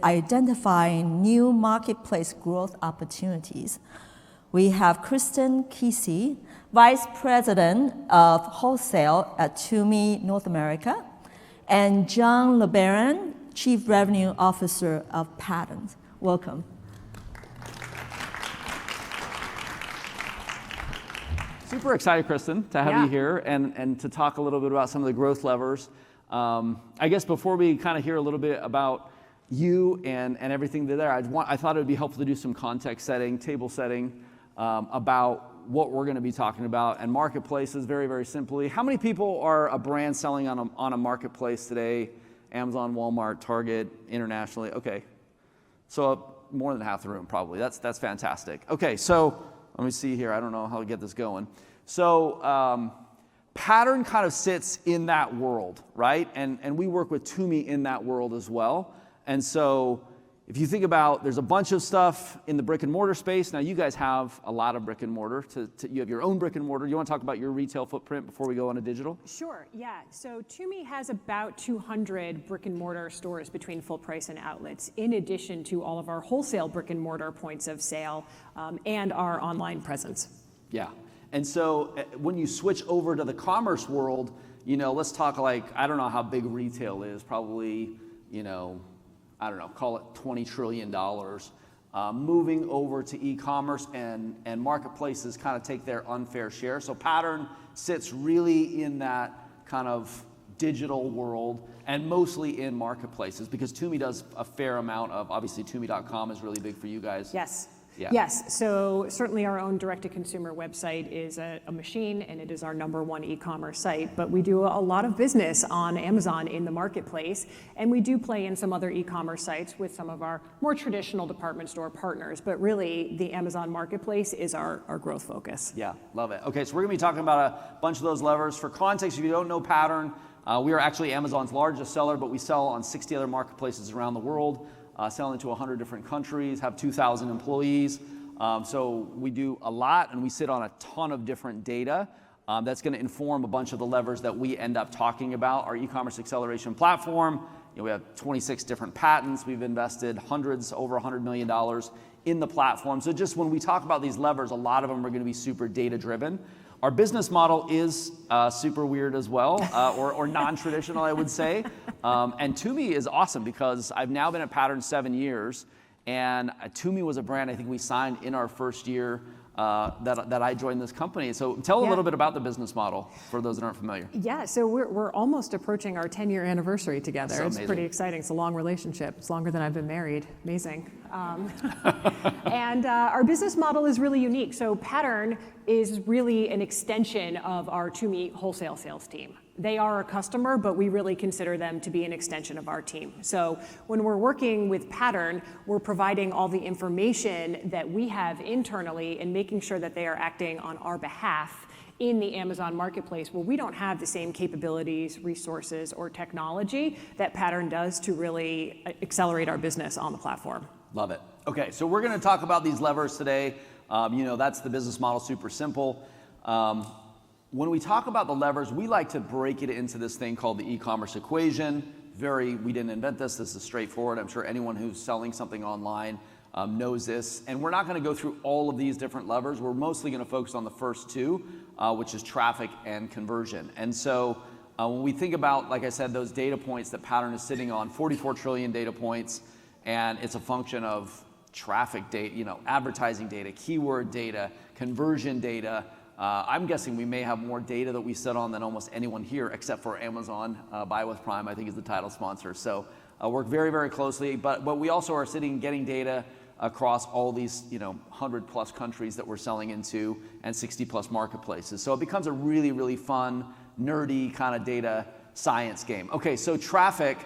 identifying new marketplace growth opportunities. We have Kristen Keesee, Vice President of Wholesale at TUMI North America, and John LeBaron, Chief Revenue Officer of Pattern. Welcome. Super excited, Kristen, to have you here and to talk a little bit about some of the growth levers. I guess before we kind of hear a little bit about you and everything there, I thought it would be helpful to do some context setting, table setting about what we're going to be talking about. And marketplaces, very, very simply. How many people are a brand selling on a marketplace today? Amazon, Walmart, Target, internationally? Okay. So more than half the room, probably. That's fantastic. Okay, so let me see here. I don't know how to get this going. So Pattern kind of sits in that world, right? And we work with TUMI in that world as well. And so if you think about, there's a bunch of stuff in the brick and mortar space. Now you guys have a lot of brick and mortar. You have your own brick and mortar. You want to talk about your retail footprint before we go on to digital? Sure, yeah. So TUMI has about 200 brick and mortar stores between full price and outlets, in addition to all of our wholesale brick and mortar points of sale and our online presence. Yeah. And so when you switch over to the commerce world, let's talk like, I don't know how big retail is, probably, I don't know, call it $20 trillion. Moving over to e-commerce and marketplaces kind of take their unfair share. So Pattern sits really in that kind of digital world and mostly in marketplaces because TUMI does a fair amount of, obviously TUMI.com is really big for you guys. Yes. Yeah. Yes, so certainly our own direct-to-consumer website is a machine, and it is our #1 e-commerce site, but we do a lot of business on Amazon in the marketplace, and we do play in some other e-commerce sites with some of our more traditional department store partners, but really the Amazon marketplace is our growth focus. Yeah, love it. Okay, so we're gonna be talking about a bunch of those levers. For context, if you don't know Pattern, we are actually Amazon's largest seller, but we sell on 60 other marketplaces around the world. Selling to 100 different countries, have 2,000 employees. So we do a lot and we sit on a ton of different data that's gonna inform a bunch of the levers that we end up talking about. Our e-commerce acceleration platform, we have 26 different patents. We've invested over $100 million in the platform. So just when we talk about these levers, a lot of them are gonna be super data driven. Our business model is super weird as well, or non-traditional, I would say. And TUMI is awesome because I've now been at Pattern 7 years, and TUMI was a brand I think we signed in our first year that I joined this company. So tell a little bit about the business model for those that aren't familiar. Yeah, so we're almost approaching our 10-year anniversary together. So it's amazing. Pretty exciting. It's a long relationship. It's longer than I've been married. Amazing. And our business model is really unique. So Pattern is really an extension of our TUMI wholesale sales team. They are a customer, but we really consider them to be an extension of our team. So when we're working with Pattern, we're providing all the information that we have internally and making sure that they are acting on our behalf in the Amazon marketplace, where we don't have the same capabilities, resources, or technology that Pattern does to really accelerate our business on the platform. Love it. Okay, so we're gonna talk about these levers today. That's the business model, super simple. When we talk about the levers, we like to break it into this thing called the e-commerce equation. We didn't invent this. This is straightforward. I'm sure anyone who's selling something online knows this. And we're not going to go through all of these different levers. We're mostly going to focus on the first two, which is traffic and conversion. And so when we think about, like I said, those data points that Pattern is sitting on, 44 trillion data points, and it's a function of traffic data, advertising data, keyword data, conversion data. I'm guessing we may have more data that we sit on than almost anyone here, except for Amazon. Buy with Prime, I think, is the title sponsor. So work very, very closely. But we also are getting data across all these 100+ countries that we're selling into and 60+ marketplaces. So it becomes a really, really fun, nerdy kind of data science game. Okay, so traffic.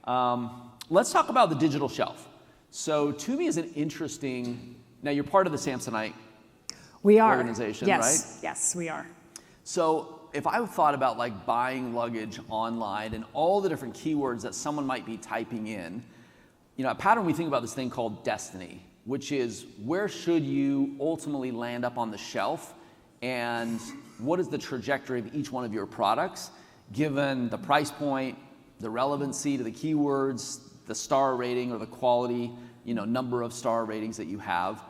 Let's talk about the digital shelf. So TUMI is an interesting. Now you're part of the Samsonite. We are. Organization, yes. Right? Yes, we are. So if I thought about like buying luggage online and all the different keywords that someone might be typing in, at Pattern we think about this thing called destiny, which is where should you ultimately land up on the shelf and what is the trajectory of each one of your products given the price point, the relevancy to the keywords, the star rating or the quality, number of star ratings that you have.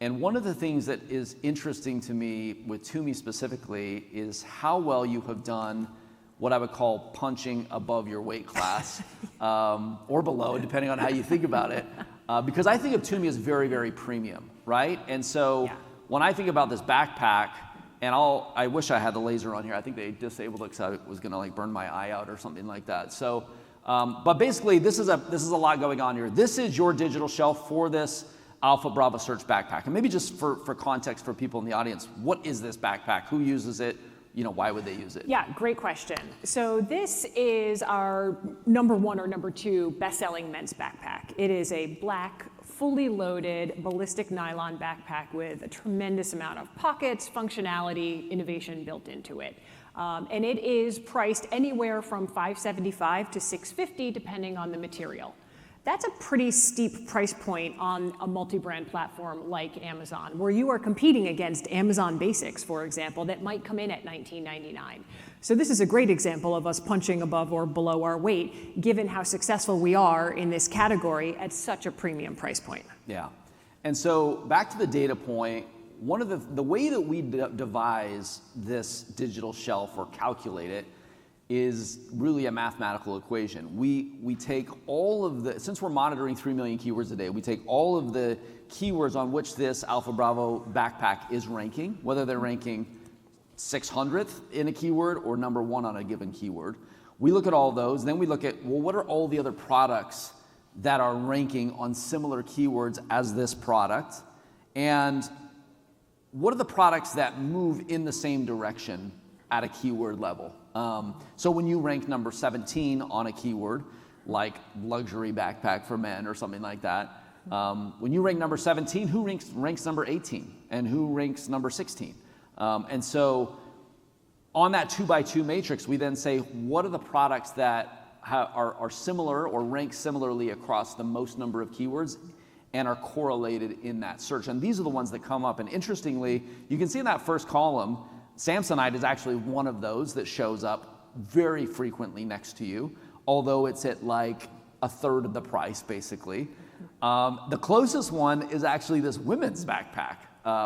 And one of the things that is interesting to me with TUMI specifically is how well you have done what I would call punching above your weight class, or below, depending on how you think about it. Because I think of TUMI as very, very premium, right? And so when I think about this backpack, and I wish I had the laser on here. I think they disabled it because I was gonna burn my eye out or something like that. So, but basically this is a lot going on here. This is your digital shelf for this Alpha Bravo Search backpack. And maybe just for context for people in the audience, what is this backpack? Who uses it? Why would they use it? Yeah, great question. So this is our #1 or #2 best-selling men's backpack. It is a black, fully loaded ballistic nylon backpack with a tremendous amount of pockets, functionality, innovation built into it. And it is priced anywhere from $575 to $650 depending on the material. That's a pretty steep price point on a multi-brand platform like Amazon, where you are competing against Amazon Basics, for example, that might come in at $19.99. So this is a great example of us punching above or below our weight, given how successful we are in this category at such a premium price point. Yeah. And so back to the data point, one of the way that we devise this digital shelf or calculate it is really a mathematical equation. We take all of since we're monitoring 3 million keywords a day, we take all of the keywords on which this Alpha Bravo backpack is ranking, whether they're ranking 600th in a keyword or #1 on a given keyword. We look at all those, then we look at, well, what are all the other products that are ranking on similar keywords as this product? And what are the products that move in the same direction at a keyword level? So when you rank number 17 on a keyword, like luxury backpack for men or something like that, when you rank number 17, who ranks number 18? And who ranks number 16? And so on that 2x2 matrix, we then say, what are the products that are similar or rank similarly across the most number of keywords and are correlated in that search? And these are the ones that come up. And interestingly, you can see in that first column, Samsonite is actually one of those that shows up very frequently next to you, although it's at like a third of the price, basically. The closest one is actually this women's backpack,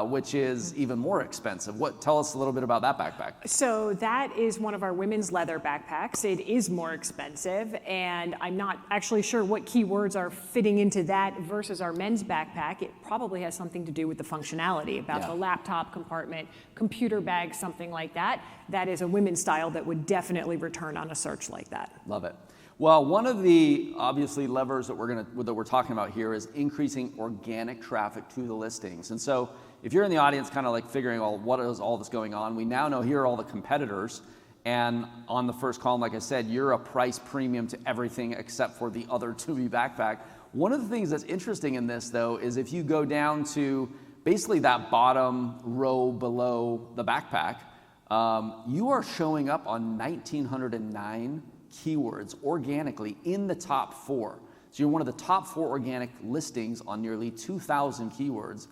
which is even more expensive. Tell us a little bit about that backpack. So that is one of our women's leather backpacks. It is more expensive, and I'm not actually sure what keywords are fitting into that versus our men's backpack. It probably has something to do with the functionality, about the laptop compartment, computer bag, something like that. That is a women's style that would definitely return on a search like that. Love it. Well, one of the obviously levers that we're talking about here is increasing organic traffic to the listings. And so if you're in the audience kind of like figuring, well, what is all this going on? We now know here are all the competitors. And on the first column, like I said, you're a price premium to everything except for the other TUMI backpack. One of the things that's interesting in this, though, is if you go down to basically that bottom row below the backpack, you are showing up on 1,909 keywords organically in the top 4. So you're one of the top 4 organic listings on nearly 2,000 keywords,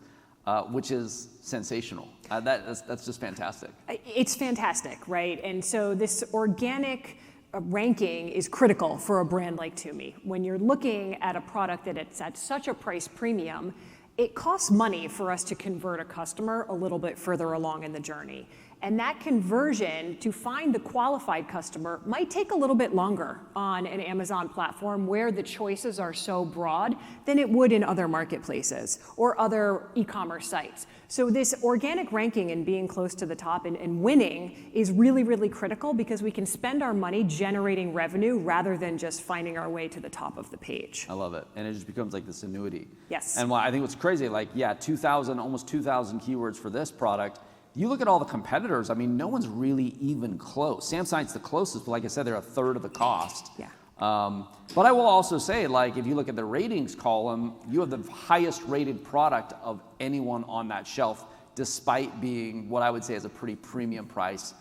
which is sensational. That's just fantastic. It's fantastic, right? And so this organic ranking is critical for a brand like TUMI. When you're looking at a product that it's at such a price premium, it costs money for us to convert a customer a little bit further along in the journey. And that conversion to find the qualified customer might take a little bit longer on an Amazon platform where the choices are so broad than it would in other marketplaces or other e-commerce sites. So this organic ranking and being close to the top and winning is really, really critical because we can spend our money generating revenue rather than just finding our way to the top of the page. I love it. And it just becomes like this annuity. Yes. And I think what's crazy, like, 2,000, almost 2,000 keywords for this product. You look at all the competitors, I mean, no one's really even close. Samsonite's the closest, but like I said, they're a third of the cost. Yeah. But I will also say, like, if you look at the ratings column, you have the highest rated product of anyone on that shelf, despite being what I would say is a pretty premium price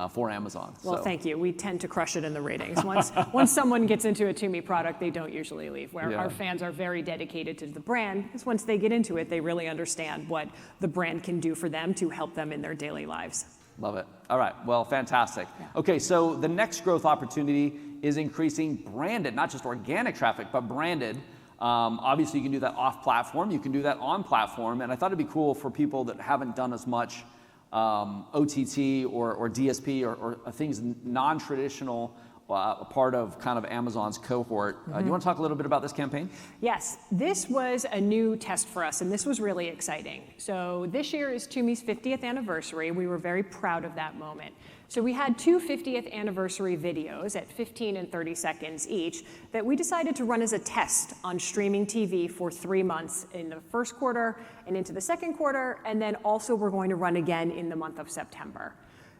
for Amazon. Well, thank you. We tend to crush it in the ratings. Once someone gets into a TUMI product, they don't usually leave. Our fans are very dedicated to the brand, because once they get into it, they really understand what the brand can do for them to help them in their daily lives. Love it. All right, well, fantastic. Yeah. Okay, so the next growth opportunity is increasing branded, not just organic traffic, but branded. Obviously, you can do that off platform, you can do that on platform, and I thought it'd be cool for people that haven't done as much OTT or DSP or things non-traditional, part of kind of Amazon's cohort. Do you want to talk a little bit about this campaign? Yes, this was a new test for us, and this was really exciting. So this year is TUMI's 50th anniversary. We were very proud of that moment. So we had two 50th anniversary videos at 15 and 30 seconds each that we decided to run as a test on streaming TV for 3 months in the first quarter and into the second quarter, and then also we're going to run again in the month of September.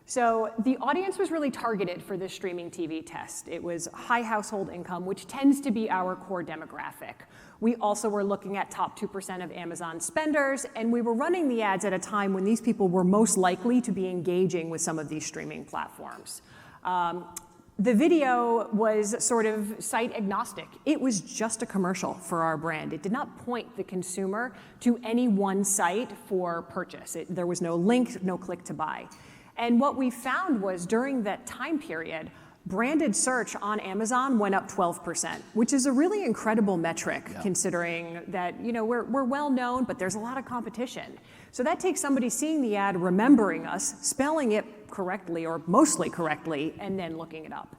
So the audience was really targeted for this streaming TV test. It was high household income, which tends to be our core demographic. We also were looking at top 2% of Amazon spenders, and we were running the ads at a time when these people were most likely to be engaging with some of these streaming platforms. The video was sort of site agnostic. It was just a commercial for our brand. It did not point the consumer to any one site for purchase. There was no link, no click to buy. And what we found was during that time period, branded search on Amazon went up 12%, which is a really incredible metric considering that we're well known, but there's a lot of competition. So that takes somebody seeing the ad, remembering us, spelling it correctly or mostly correctly, and then looking it up.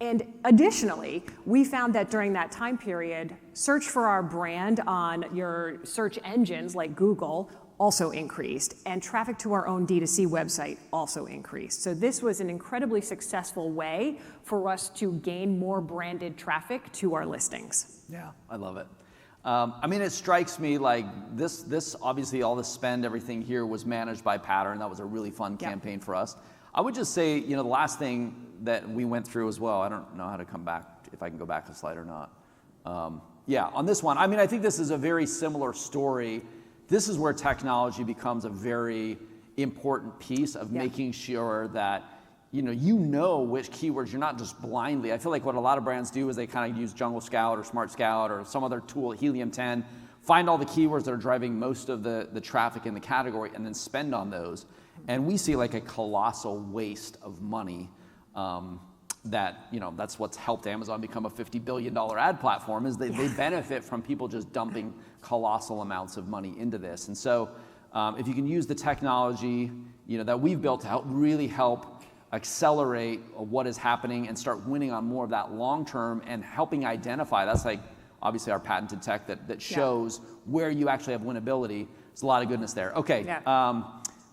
And additionally, we found that during that time period, search for our brand on your search engines like Google also increased, and traffic to our own D2C website also increased. So this was an incredibly successful way for us to gain more branded traffic to our listings. Yeah, I love it. I mean, it strikes me like this obviously all the spend, everything here was managed by Pattern. That was a really fun campaign for us. I would just say, the last thing that we went through as well, I don't know how to come back, if I can go back a slide or not. Yeah, on this one, I mean, I think this is a very similar story. This is where technology becomes a very important piece of making sure that you know which keywords. You're not just blindly. I feel like what a lot of brands do is they kind of use Jungle Scout or Smart Scout or some other tool, Helium 10, find all the keywords that are driving most of the traffic in the category and then spend on those. And we see like a colossal waste of money that's what's helped Amazon become a $50 billion ad platform is they benefit from people just dumping colossal amounts of money into this. And so if you can use the technology that we've built to really help accelerate what is happening and start winning on more of that long term and helping identify, that's like obviously our patented tech that shows where you actually have winnability. There's a lot of goodness there. Okay.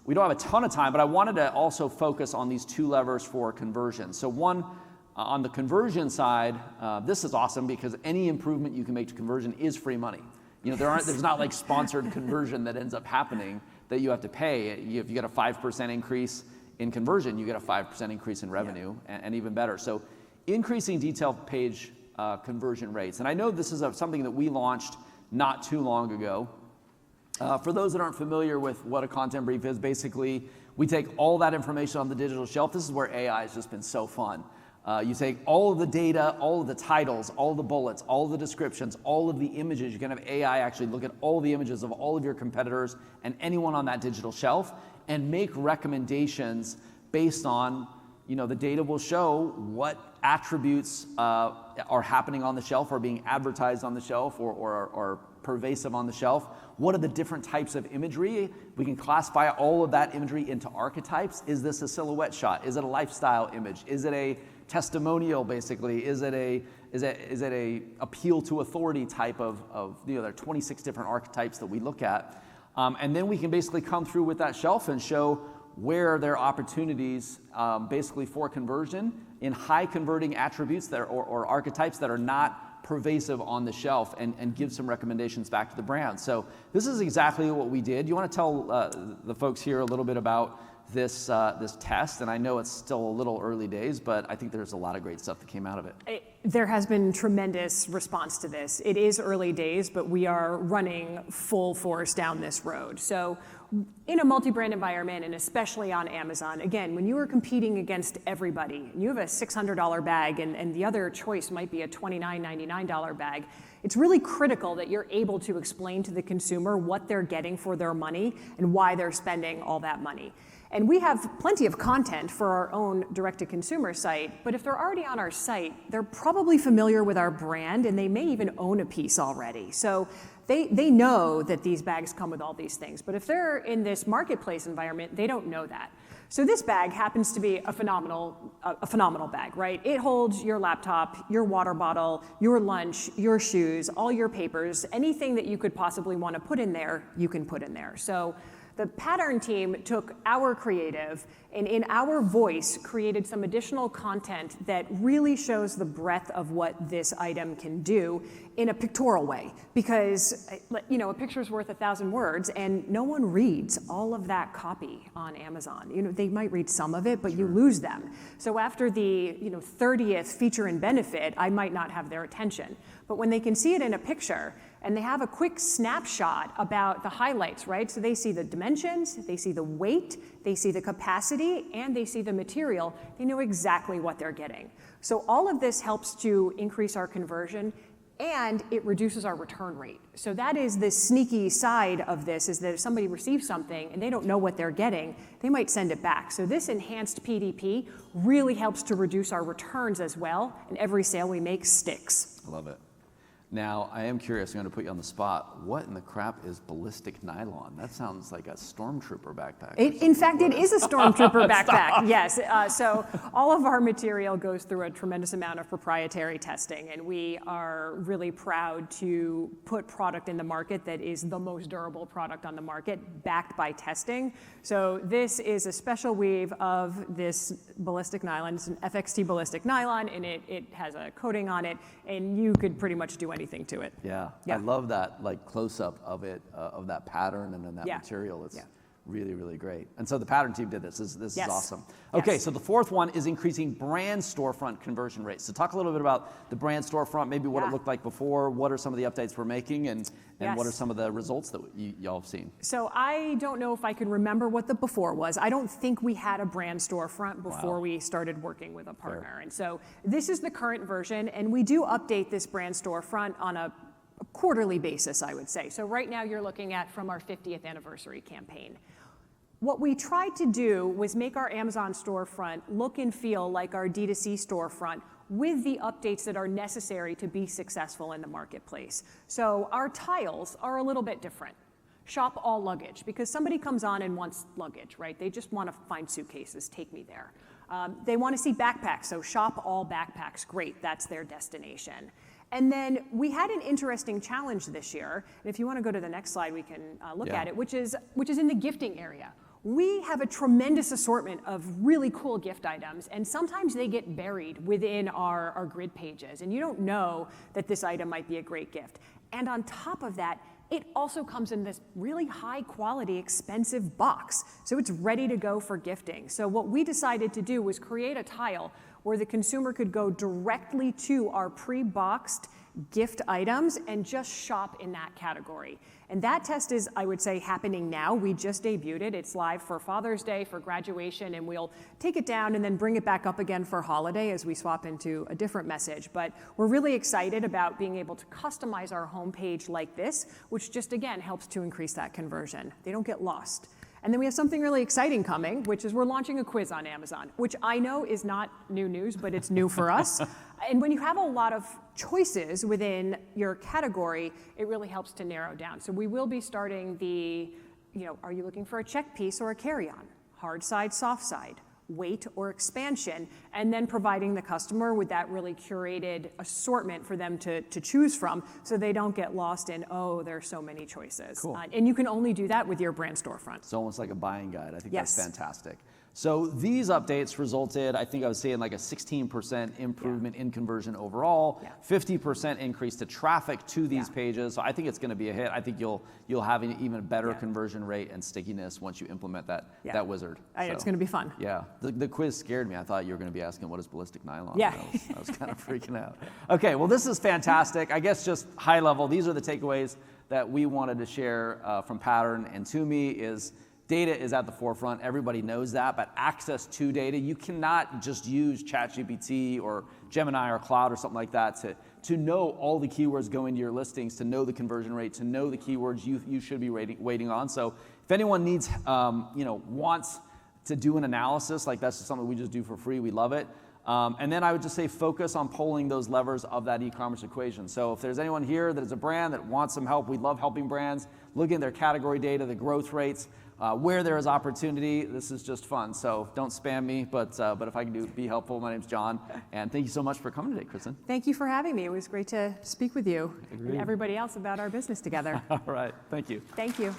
We don't have a ton of time, but I wanted to also focus on these two levers for conversion. So one, on the conversion side, this is awesome because any improvement you can make to conversion is free money. There's not like sponsored conversion that ends up happening that you have to pay. If you get a 5% increase in conversion, you get a 5% increase in revenue, and even better. So increasing detail page conversion rates. And I know this is something that we launched not too long ago. For those that aren't familiar with what a content brief is, basically, we take all that information on the digital shelf. This is where AI has just been so fun. You take all of the data, all of the titles, all of the bullets, all of the descriptions, all of the images. You can have AI actually look at all the images of all of your competitors and anyone on that digital shelf and make recommendations based on, the data will show what attributes are happening on the shelf or being advertised on the shelf or pervasive on the shelf. What are the different types of imagery? We can classify all of that imagery into archetypes. Is this a silhouette shot? Is it a lifestyle image? Is it a testimonial, basically? Is it a appeal to authority type of there are 26 different archetypes that we look at. And then we can basically come through with that shelf and show where there are opportunities basically for conversion in high converting attributes or archetypes that are not pervasive on the shelf and give some recommendations back to the brand. So this is exactly what we did. You want to tell the folks here a little bit about this test? And I know it's still a little early days, but I think there's a lot of great stuff that came out of it. There has been tremendous response to this. It is early days, but we are running full force down this road. So in a multi-brand environment, and especially on Amazon, again, when you are competing against everybody, and you have a $600 bag and the other choice might be a $29.99 bag, it's really critical that you're able to explain to the consumer what they're getting for their money and why they're spending all that money. And we have plenty of content for our own direct-to-consumer site, but if they're already on our site, they're probably familiar with our brand, and they may even own a piece already. So they know that these bags come with all these things, but if they're in this marketplace environment, they don't know that. So this bag happens to be a phenomenal bag, right? It holds your laptop, your water bottle, your lunch, your shoes, all your papers, anything that you could possibly want to put in there, you can put in there. So the Pattern team took our creative and in our voice created some additional content that really shows the breadth of what this item can do in a pictorial way. Because a picture's worth 1,000 words, and no one reads all of that copy on Amazon. They might read some of it, but you lose them. So after the 30th feature and benefit, I might not have their attention. But when they can see it in a picture, and they have a quick snapshot about the highlights, right? So they see the dimensions, they see the weight, they see the capacity, and they see the material. They know exactly what they're getting. So all of this helps to increase our conversion, and it reduces our return rate. So that is the sneaky side of this, is that if somebody receives something and they don't know what they're getting, they might send it back. So this enhanced PDP really helps to reduce our returns as well, and every sale we make sticks. I love it. Now, I am curious, I'm going to put you on the spot. What in the crap is ballistic nylon? That sounds like a stormtrooper backpack. In fact, it is a stormtrooper backpack, yes. So all of our material goes through a tremendous amount of proprietary testing, and we are really proud to put product in the market that is the most durable product on the market, backed by testing. So this is a special weave of this ballistic nylon. It's an FXT ballistic nylon, and it has a coating on it, and you could pretty much do anything to it. Yeah. I love that close-up of it, of that pattern and then that material. It's really, really great. And so the Pattern team did this. This is awesome. Okay, so the fourth one is increasing brand storefront conversion rates. So talk a little bit about the brand storefront, maybe what it looked like before, what are some of the updates we're making, and what are some of the results that y'all have seen? So I don't know if I can remember what the before was. I don't think we had a brand storefront before we started working with a partner. And so this is the current version, and we do update this brand storefront on a quarterly basis, I would say. So right now you're looking at from our 50th anniversary campaign. What we tried to do was make our Amazon storefront look and feel like our D2C storefront with the updates that are necessary to be successful in the marketplace. So our tiles are a little bit different. Shop all luggage, because somebody comes on and wants luggage, right? They just want to find suitcases, take me there. They want to see backpacks, so shop all backpacks, great, that's their destination. And then we had an interesting challenge this year, and if you want to go to the next slide, we can look at it, which is in the gifting area. We have a tremendous assortment of really cool gift items, and sometimes they get buried within our grid pages, and you don't know that this item might be a great gift. And on top of that, it also comes in this really high quality, expensive box, so it's ready to go for gifting. So what we decided to do was create a tile where the consumer could go directly to our pre-boxed gift items and just shop in that category. And that test is, I would say, happening now. We just debuted it. It's live for Father's Day, for graduation, and we'll take it down and then bring it back up again for holiday as we swap into a different message. But we're really excited about being able to customize our homepage like this, which just, again, helps to increase that conversion. They don't get lost. And then we have something really exciting coming, which is we're launching a quiz on Amazon, which I know is not new news, but it's new for us. And when you have a lot of choices within your category, it really helps to narrow down. So we will be starting the, are you looking for a check piece or a carry-on? Hard side, soft side, weight or expansion, and then providing the customer with that really curated assortment for them to choose from so they don't get lost in, there are so many choices. Cool. And you can only do that with your brand storefront. It's almost like a buying guide. I think that's fantastic. So these updates resulted, I think I was saying like a 16% improvement in conversion overall, 50% increase to traffic to these pages. So I think it's going to be a hit. I think you'll have an even better conversion rate and stickiness once you implement that wizard. It's going to be fun. Yeah, the quiz scared me. I thought you were going to be asking what is ballistic nylon. Yeah. I was kind of freaking out. Okay, well this is fantastic. I guess just high level, these are the takeaways that we wanted to share from Pattern and TUMI is data is at the forefront. Everybody knows that, but access to data, you cannot just use ChatGPT or Gemini or Cloud or something like that to know all the keywords going to your listings, to know the conversion rate, to know the keywords you should be waiting on. So if anyone needs, wants to do an analysis. Like that's just something we just do for free. We love it. And then I would just say focus on pulling those levers of that e-commerce equation. So if there's anyone here that is a brand that wants some help, we love helping brands, looking at their category data, the growth rates, where there is opportunity. This is just fun. So don't spam me, but if I can be helpful, my name's John. And thank you so much for coming today, Kristen. Thank you for having me. It was great to speak with you and everybody else about our business together. All right, thank you. Thank you.